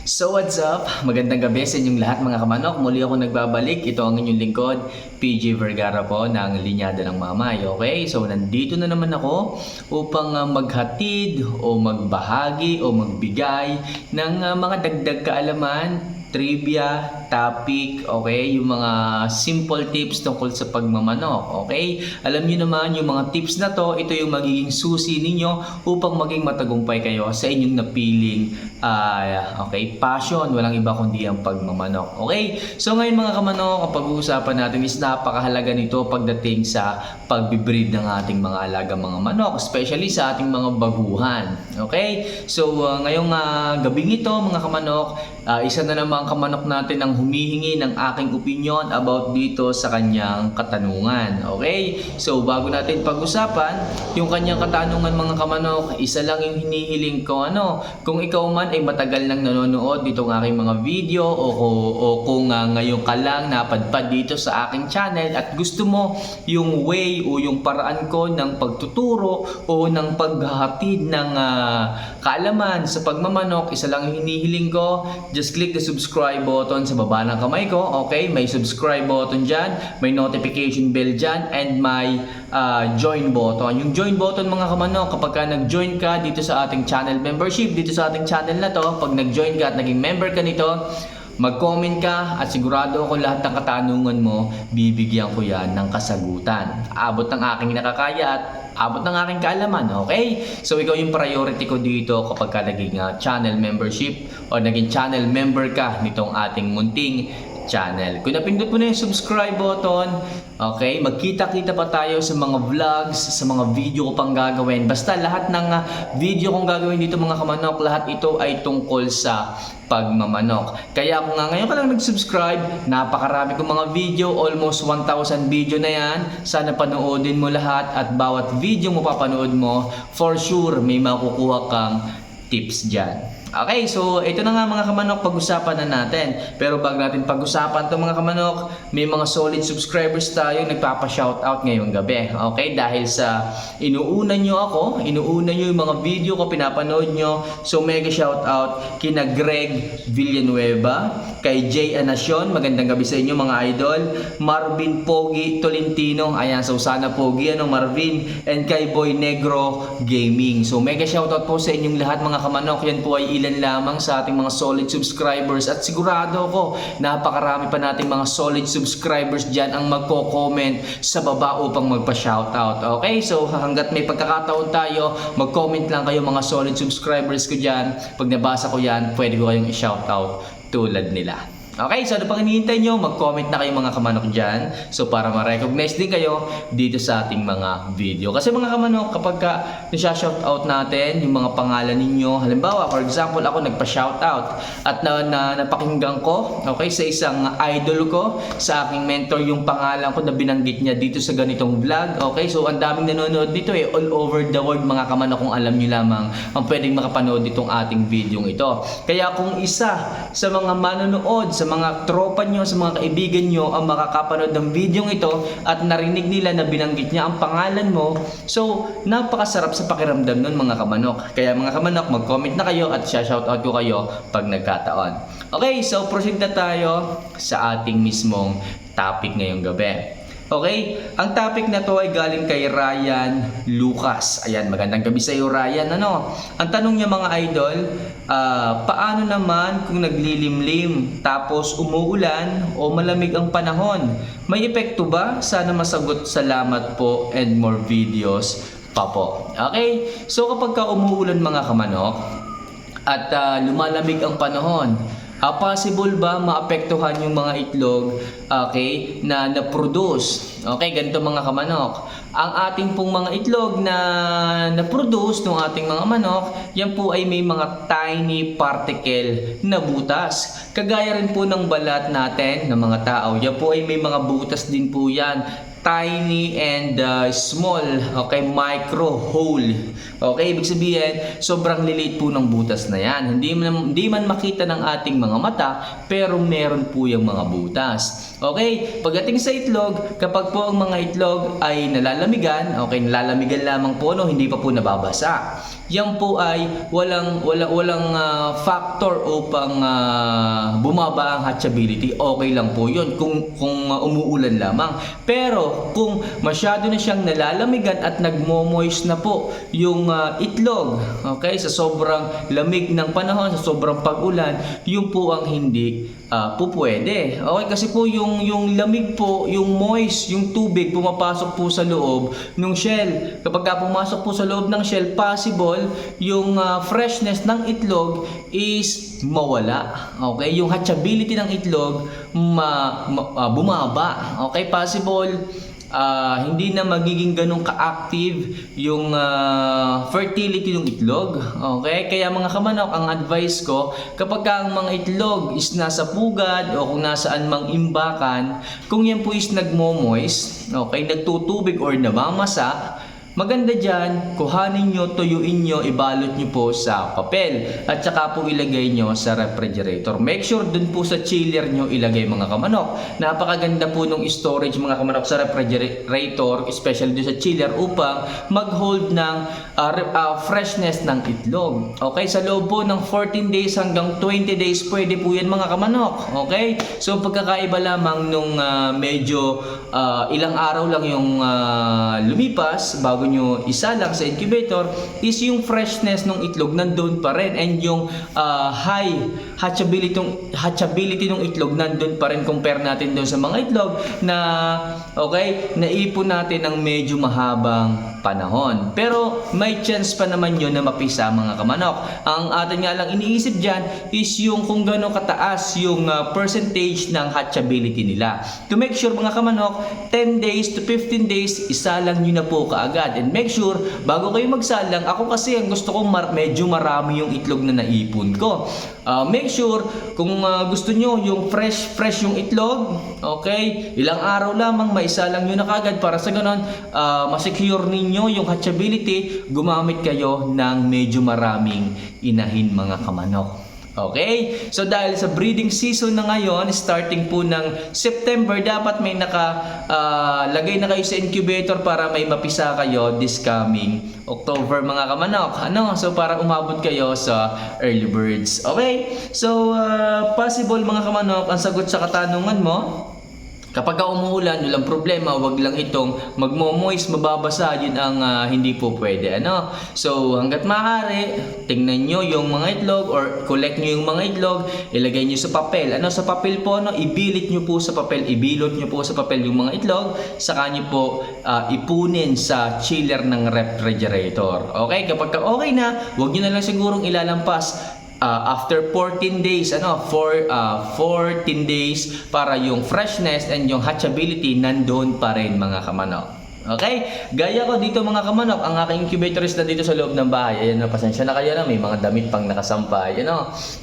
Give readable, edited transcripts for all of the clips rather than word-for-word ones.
So what's up? Magandang gabi sa inyong lahat mga kamanok. Muli ako nagbabalik. Ito ang inyong lingkod, PJ Vergara po ng Linyada ng Mamay. Okay? So nandito na naman ako upang maghatid o magbahagi o magbigay ng mga dagdag kaalaman, trivia, topic, okay? Yung mga simple tips tungkol sa pagmamanok, okay? Alam niyo naman, yung mga tips na to, ito yung magiging susi ninyo upang maging matagumpay kayo sa inyong napiling passion. Walang iba kundi ang pagmamanok, okay? So ngayon mga kamanok, ang pag-uusapan natin is napakahalaga nito pagdating sa pagbibreed ng ating mga alaga mga manok, especially sa ating mga baguhan, okay? So ngayong gabing ito mga kamanok, isa na naman kamanok natin ang humihingi ng aking opinion about dito sa kanyang katanungan. Okay? So bago natin pag-usapan yung kanyang katanungan mga kamanok, isa lang yung hinihiling ko kung ikaw man ay matagal nang nanonood ditong aking mga video o kung ngayon ka lang napadpad dito sa aking channel at gusto mo yung way o yung paraan ko ng pagtuturo o ng paghahatid ng kaalaman sa pagmamanok, isa lang yung hinihiling ko. Just click the subscribe button sa baba ng kamay ko. Okay, may subscribe button dyan, may notification bell dyan, and may join button. Yung join button mga kamanok, kapag ka nag-join ka dito sa ating channel membership, dito sa ating channel na to, pag nag-join ka at naging member ka nito, mag-comment ka at sigurado ako lahat ng katanungan mo, bibigyan ko yan ng kasagutan. Abot ng aking nakakaya at abot ng aking kaalaman, okay? So ikaw yung priority ko dito kapag ka naging channel membership o naging channel member ka nitong ating munting channel. Kung napindot mo na yung subscribe button, okay, magkita-kita pa tayo sa mga vlogs, sa mga video ko pang gagawin. Basta lahat ng video kong gagawin dito mga kamanok, lahat ito ay tungkol sa pagmamanok. Kaya kung ngayon ka lang nag-subscribe, napakarami kong mga video, almost 1,000 video na yan. Sana panoodin mo lahat at bawat video mo papanood mo, for sure may makukuha kang tips dyan. Okay, so ito na nga mga kamanok, pag-usapan na natin. Pero bago natin pag-usapan ito mga kamanok, may mga solid subscribers tayo nagpapa-shoutout ngayong gabi. Okay, dahil sa inuuna nyo ako, inuuna nyo yung mga video ko, pinapanood nyo. So mega shoutout kina Greg Villanueva, kay Jay Anacion, magandang gabi sa inyo mga idol. Marvin Pogi Tolentino, ayan, so sana Pogi, Marvin, and kay Boy Negro Gaming. So mega shoutout po sa inyong lahat mga kamanok. Yan po ay ilan lamang sa ating mga solid subscribers at sigurado ako napakarami pa nating mga solid subscribers dyan ang magko-comment sa baba upang magpa-shoutout. Okay, so hanggat may pagkakataon tayo, mag-comment lang kayo mga solid subscribers ko dyan. Pag nabasa ko yan, pwede ko kayong i-shoutout tulad nila. Okay, so ano pang hinihintay nyo? Mag-comment na kayo mga kamanok dyan. So para ma-recognize din kayo dito sa ating mga video. Kasi mga kamanok, kapag ka nasa-shoutout natin yung mga pangalan ninyo, halimbawa, for example, ako nagpa-shoutout at napakinggan ko, okay, sa isang idol ko, sa aking mentor, yung pangalan ko na binanggit niya dito sa ganitong vlog. Okay, so ang daming nanonood dito all over the world mga kamanok, kung alam nyo lamang ang pwedeng makapanood ditong ating video ito. Kaya kung isa sa mga manonood, sa mga tropa nyo, sa mga kaibigan nyo ang makakapanood ng video ito at narinig nila na binanggit niya ang pangalan mo, so napakasarap sa pakiramdam nun mga kamanok. Kaya mga kamanok, mag-comment na kayo at shoutout ko kayo pag nagkataon. Okay, so proceed na tayo sa ating mismong topic ngayong gabi. Okay, ang topic na to ay galing kay Ryan Lucas. Ayan, magandang gabi sa iyo Ryan. Ang tanong niya mga idol, paano naman kung naglilimlim tapos umuulan o malamig ang panahon? May epekto ba? Sana masagot. Salamat po and more videos pa po. Okay, so kapag ka umuulan mga kamanok at lumalamig ang panahon, possible ba maapektuhan yung mga itlog, okay, na na-produce? Okay, ganito mga kamanok. Ang ating pong mga itlog na na-produce ng ating mga manok, yan po ay may mga tiny particle na butas. Kagaya rin po ng balat natin ng mga tao, yan po ay may mga butas din po yan. Tiny and small, okay, micro hole. Okay, ibig sabihin, sobrang lilit po ng butas na yan. Hindi man makita ng ating mga mata, pero meron po yung mga butas. Okay, pagdating sa itlog, kapag po ang mga itlog ay nalalamigan, okay, nalalamigan lamang po, no, hindi pa po nababasa. yan po ay walang factor upang bumaba ang hatchability. Okay lang po yun kung umuulan lamang. Pero kung masyado na siyang nalalamigan at nagmo-moist na po yung itlog, okay, sa sobrang lamig ng panahon, sa sobrang pag-ulan, yun po ang hindi po pwede. Okay, kasi po yung lamig po, yung moist, yung tubig pumapasok po sa loob ng shell. Kapag pumasok po sa loob ng shell, possible yung freshness ng itlog is mawala. Okay, yung hatchability ng itlog bumaba. Okay, possible hindi na magiging ganun ka-active yung fertility ng itlog. Okay? Kaya mga kamanok, ang advice ko, kapag ang mga itlog is nasa pugad o kung nasaan mang imbakan, kung yan po is nagmo-moist, okay, nagtutubig or namamasa, maganda dyan, kuhanin nyo, tuyuin nyo, ibalot nyo po sa papel at saka po ilagay nyo sa refrigerator. Make sure dun po sa chiller nyo ilagay mga kamanok. Napakaganda po nung storage mga kamanok sa refrigerator, especially dun sa chiller upang mag-hold ng freshness ng itlog. Okay, sa loob po ng 14 days hanggang 20 days pwede po yan mga kamanok. Okay, so pagkakaiba lamang nung medyo ilang araw lang yung lumipas bago nyo isa lang sa incubator is yung freshness ng itlog nandun pa rin and yung high hatchability ng itlog nandun pa rin compare natin doon sa mga itlog na okay, naipon natin ng medyo mahabang panahon. Pero may chance pa naman yun na mapisa mga kamanok. Ang atin nga lang iniisip dyan is yung kung gano'ng kataas yung percentage ng hatchability nila. To make sure mga kamanok, 10 days to 15 days, isalang nyo na po kaagad. And make sure, bago kayo magsalang, ako kasi ang gusto kong medyo marami yung itlog na naipon ko. Make sure, kung gusto nyo yung fresh yung itlog, okay, ilang araw lamang, maisalang nyo na kaagad para sa ganon, masecure ninyo yung hatchability, gumamit kayo ng medyo maraming inahin mga kamanok. Okay? So dahil sa breeding season na ngayon, starting po ng September, dapat may lagay na kayo sa incubator para may mapisa kayo this coming October mga kamanok. So para umabot kayo sa early birds. Okay? So possible mga kamanok, ang sagot sa katanungan mo, kapag umuulan, walang problema, wag lang itong magmo-moist, mababasa, yun ang hindi po pwede. So, hanggat maaari, tingnan nyo yung mga itlog or collect nyo yung mga itlog, ilagay nyo sa papel. Sa papel po, ibilot nyo po sa papel yung mga itlog, saka nyo po ipunin sa chiller ng refrigerator. Okay? Kapag okay na, wag nyo na lang sigurong ilalampas after 14 days 14 days para yung freshness and yung hatchability nandoon pa rin mga kamanok. Okay? Gaya ko dito mga kamanok, ang aking incubator is na dito sa loob ng bahay. Ayan, pasensya na kayo na may mga damit pang nakasampay.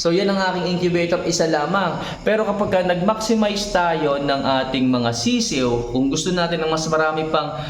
So yan ang aking incubator, isa lamang. Pero kapag nag-maximize tayo ng ating mga sisiw, kung gusto natin ng mas marami pang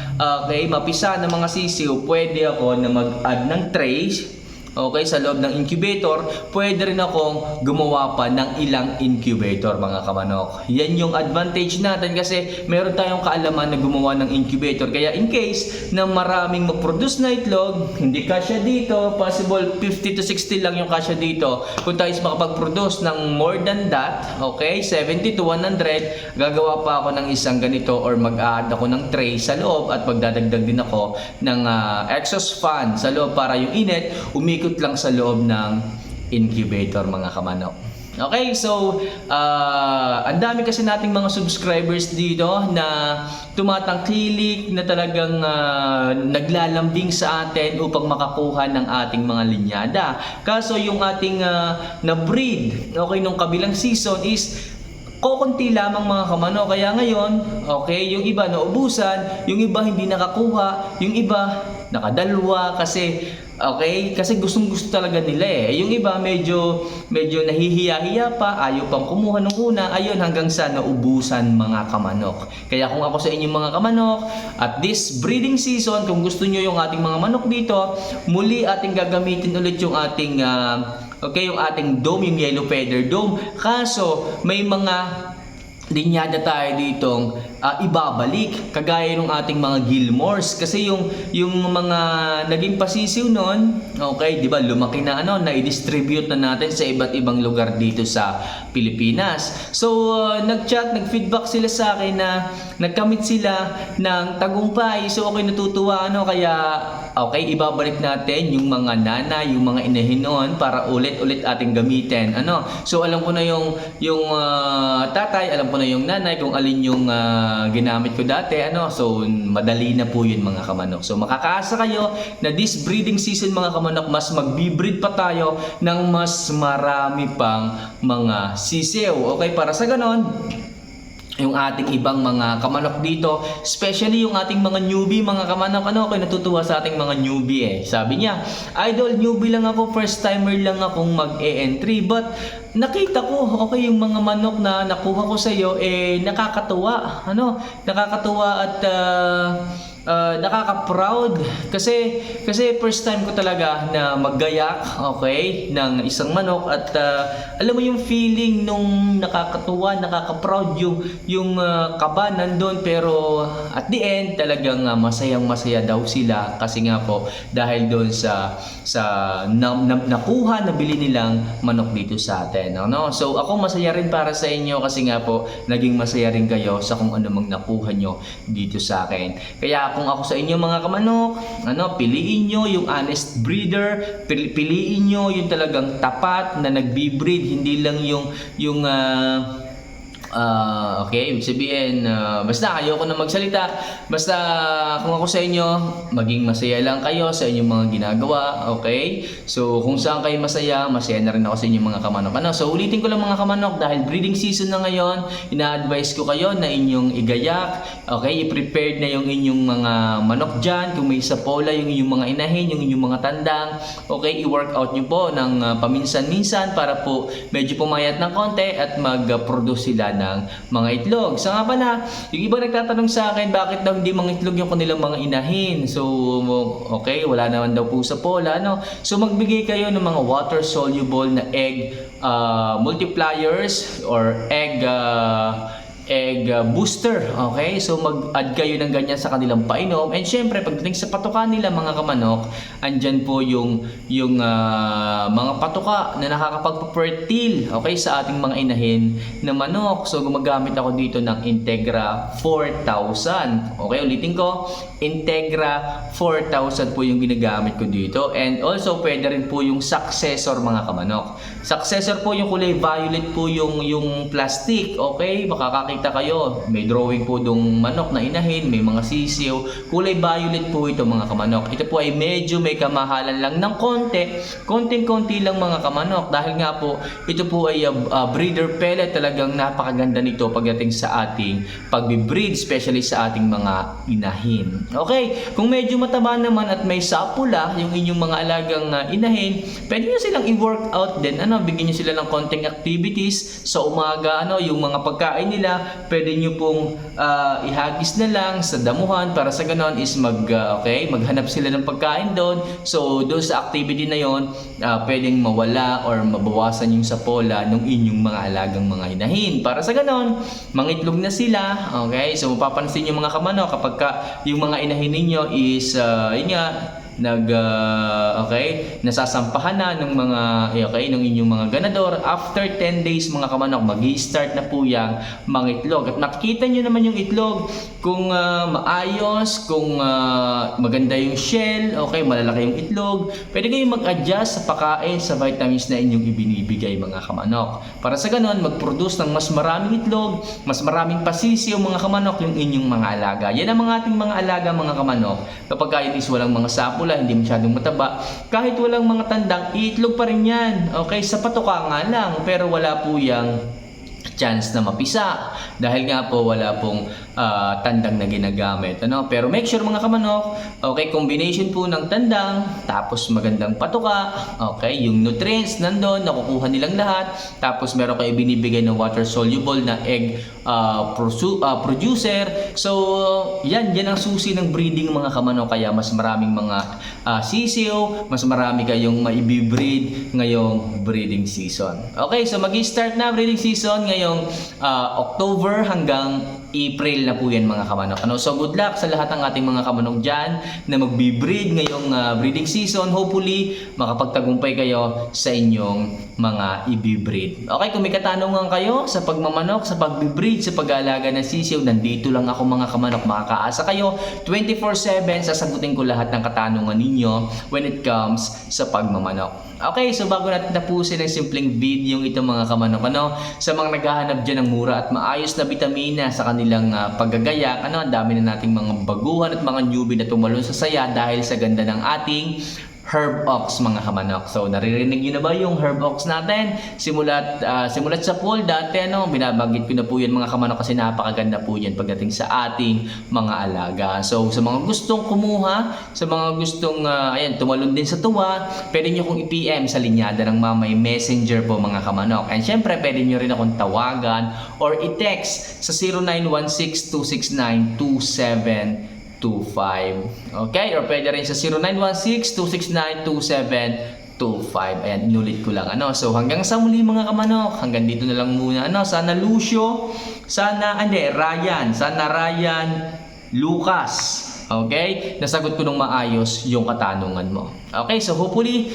mapisa ng mga sisiw, pwede ako na mag-add ng trays. Okay, sa loob ng incubator, pwede rin akong gumawa pa ng ilang incubator mga kamanok. Yan yung advantage natin kasi meron tayong kaalaman na gumawa ng incubator. Kaya in case na maraming mag-produce na itlog, hindi kasya dito, possible 50 to 60 lang yung kasya dito. Kung tayo makapag-produce ng more than that, okay, 70 to 100, gagawa pa ako ng isang ganito or mag-add ako ng tray sa loob at magdadagdag din ako ng exhaust fan sa loob para yung init umikot lang sa loob ng incubator mga kamanok. Okay, so ang dami kasi nating mga subscribers dito na tumatangkilik na talagang naglalambing sa atin upang makakuha ng ating mga linyada. Kaso yung ating na-breed, okay, nung kabilang season is kokonti lamang mga kamano. Kaya ngayon, okay, yung iba naubusan, yung iba hindi nakakuha, yung iba nakadalwa kasi kasi gustong-gusto talaga nila Yung iba medyo nahihiya-hiya pa, ayaw pang kumuha nung una, ayun hanggang sa naubusan mga kamanok. Kaya kung ako sa inyong mga kamanok, at this breeding season, kung gusto nyo yung ating mga manok dito, muli ating gagamitin ulit yung ating yung ating dome, yung yellow feather dome. Kaso may mga linyada tayo ditong ibabalik kagaya ng ating mga Gilmores kasi yung mga naging pasisiw noon, okay, 'di ba, lumaki na na-distribute na natin sa iba't ibang lugar dito sa Pilipinas. So nag-chat, nag-feedback sila sa akin na nagkamit sila ng tagumpay. So okay, natutuwa kaya okay, ibabalik natin yung mga nanay, yung mga inahin noon para ulit-ulit ating gamitin. So alam ko na yung tatay, alam ko na yung nanay kung alin yung ginamit ko dati. So madali na po yun mga kamanok. So makakaasa kayo na this breeding season mga kamanok, mas magbi-breed pa tayo ng mas marami pang mga sisiw. Okay, para sa ganon, yung ating ibang mga kamanok dito, especially yung ating mga newbie mga kamanok, ako natutuwa sa ating mga newbie Sabi niya, idol, newbie lang ako, first timer lang akong mag-entry, but nakita ko, okay, yung mga manok na nakuha ko sa iyo, nakakatuwa, nakakatuwa at nakaka-proud kasi first time ko talaga na maggayak, okay, ng isang manok at alam mo yung feeling nung nakakatuwa, nakaka-proud yung kaba nandun, pero at the end talagang masayang-masaya daw sila kasi nga po dahil doon sa nakuha, nabili nilang manok dito sa atin. So ako masaya rin para sa inyo kasi nga po naging masaya rin kayo sa kung ano mang nakuha nyo dito sa akin. Kaya kung ako sa inyo mga kamanok, piliin nyo yung honest breeder, piliin nyo yung talagang tapat na nagbi-breed, hindi lang yung okay, ibig sabihin, basta ayoko na magsalita, basta kung ako sa inyo, maging masaya lang kayo sa inyong mga ginagawa, okay? So kung saan kayo masaya, masaya na rin ako sa inyong mga kamanok. So ulitin ko lang mga kamanok, dahil breeding season na ngayon, ina-advise ko kayo na inyong igayak, okay? I-prepared na yung inyong mga manok dyan, kung may sapola, yung inyong mga inahin, yung inyong mga tandang, okay? I-workout nyo po ng paminsan-minsan para po medyo pumayat ng konti at mag-produce sila ng mga itlog. So nga pala, yung iba nagtatanong sa akin bakit daw hindi mga itlog yung kanilang mga inahin. So okay, wala naman daw po sa pola, So magbigay kayo ng mga water soluble na egg multipliers or egg booster, okay? So mag-add kayo ng ganyan sa kanilang painom, and syempre pagdating sa patuka nila mga kamanok, andyan po yung mga patuka na nakakapagpa-fertile, okay, sa ating mga inahin na manok. So gumagamit ako dito ng Integra 4000, okay, ulitin ko, Integra 4000 po yung ginagamit ko dito, and also pwede rin po yung successor mga kamanok. Successor po yung kulay violet po yung plastic, okay, makakakita kayo, may drawing po dong manok na inahin, may mga sisiw, kulay violet po ito mga kamanok. Ito po ay medyo may kamahalan lang ng konting-konti lang mga kamanok, dahil nga po ito po ay breeder pellet. Talagang napakaganda nito pagdating sa ating pagbe-breed, especially sa ating mga inahin. Okay, kung medyo mataba naman at may sapula yung inyong mga alagang inahin, pwede nyo silang i-workout din, bigyan nyo sila ng konting activities sa umaga, yung mga pagkain nila pwede nyo pong ihagis na lang sa damuhan para sa ganon is maghanap sila ng pagkain doon. So doon sa activity na yon, pwedeng mawala or mabawasan yung sapola ng inyong mga alagang mga inahin. Para sa ganon, mangitlog na sila. Okay, so mapapansin yung mga kamanok kapag yung mga inahin ninyo is nasasampahan na ng mga ng inyong mga ganador. After 10 days mga kamanok, magi-start na po yang mangitlog. At makikita nyo naman yung itlog kung maayos, kung maganda yung shell, okay, malalaki yung itlog. Pwede kayong mag-adjust sa pagkain, sa vitamins na inyong ibinibigay mga kamanok. Para sa ganon, mag-produce ng mas maraming itlog, mas maraming pasisiw mga kamanok yung inyong mga alaga. Yan ang mga ating mga alaga mga kamanok. Kapag kain is walang mga sapula, hindi masyadong mataba, kahit walang mga tandang, iitlog pa rin yan. Okay, sa patuka nga lang, pero wala po yang chance na mapisa dahil nga po wala pong tandang na ginagamit, pero make sure mga kamanok, okay, combination po ng tandang tapos magandang patuka, okay, yung nutrients nandun, nakukuha nilang lahat, tapos meron kayo binibigay ng water soluble na egg producer. So yan ang susi ng breeding mga kamanok, kaya mas maraming mga sisiw, mas marami kayong maibibreed ngayong breeding season. Okay, so magi-start na breeding season ngayong October hanggang April na po yan mga kamanok. Ano? So good luck sa lahat ng ating mga kamanok dyan na magbe-breed ngayong breeding season. Hopefully, makapagtagumpay kayo sa inyong mga i-breed. Okay, kung may katanungan kayo sa pagmamanok, sa pagbe-breed, sa pag-aalaga ng sisiw, nandito lang ako mga kamanok. Makakaasa kayo 24/7, sasagutin ko lahat ng katanungan ninyo when it comes sa pagmamanok. Okay, so bago natin tapusin ang simpleng video ito mga kamanok, sa mga naghahanap dyan ng mura at maayos na bitamina sa kanilang paggagayak, ang dami na nating mga baguhan at mga newbie na tumalon sa saya dahil sa ganda ng ating Herb Ox mga kamanok. So naririnig niyo na ba yung Herb Ox natin? Simulat sa pool dati binabanggit ko na po yan mga kamanok kasi napakaganda po yan pagdating sa ating mga alaga. So sa mga gustong kumuha, sa mga gustong tumalon din sa tuwa, pwede niyo kong i-PM sa linyada ng Mamay Messenger po mga kamanok. And syempre pwede niyo rin akong tawagan or i-text sa 0916-269-2725. Okay? Or pwede rin sa 0916-269-2725. Ayan, inulit ko lang. So hanggang sa muli mga kamanok. Hanggang dito na lang muna. Sana Lucio, Ryan Lucas. Okay? Nasagot ko ng maayos yung katanungan mo. Okay, so hopefully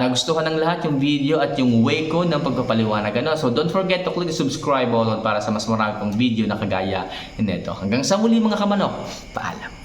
nagustuhan ng lahat yung video at yung way ko ng pagpapaliwanag. So don't forget to click the subscribe button para sa mas marami pang video na kagaya nito. Hanggang sa muli mga kamanok. Paalam.